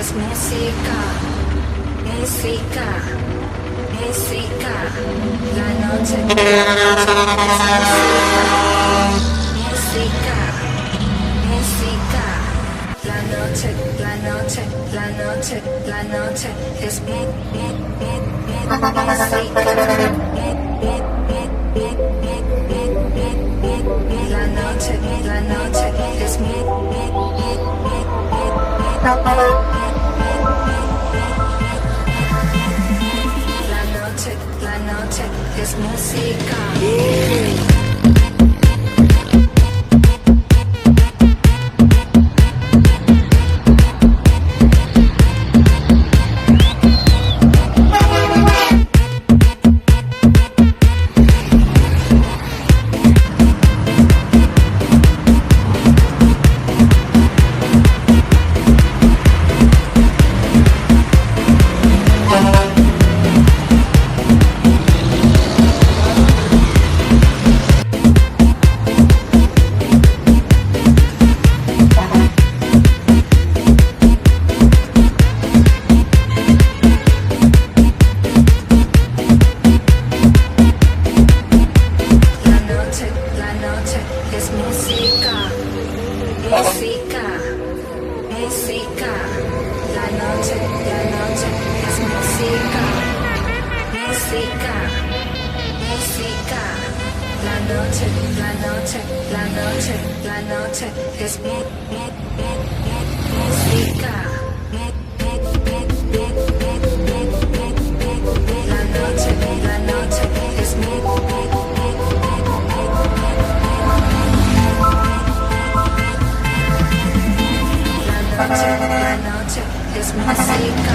es música, música, música. La noche es música, música. La noche es música. La noche es La noche es música. Música, música, la noche es música, música, música, la noche es música, música, la noche es música. La noche es música.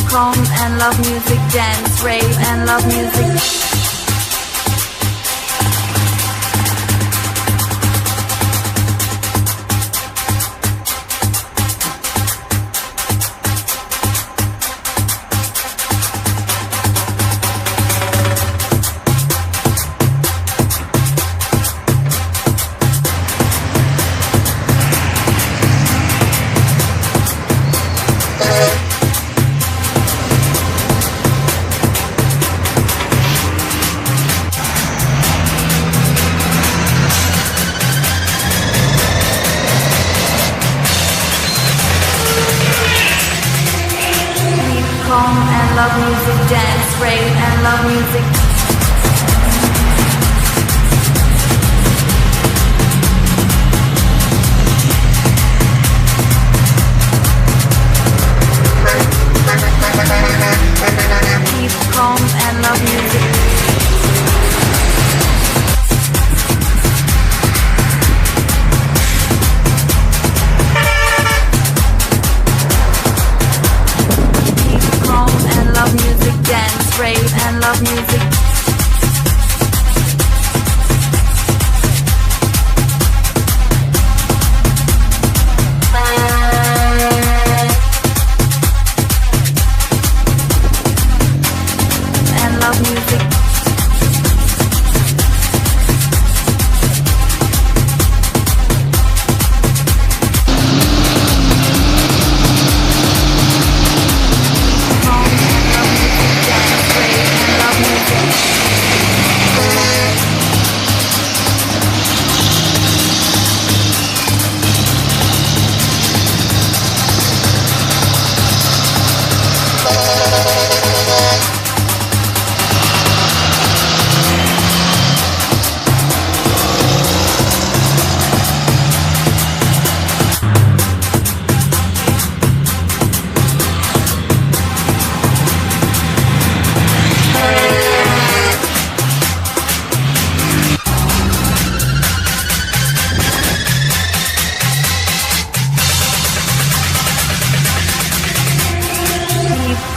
Calm and love music, dance, rave and love music. Calm and love music, dance, rave and love music. Keep calm and love music. and love music. And love music.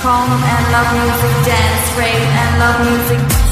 Calm and love music, dance, rave and love music.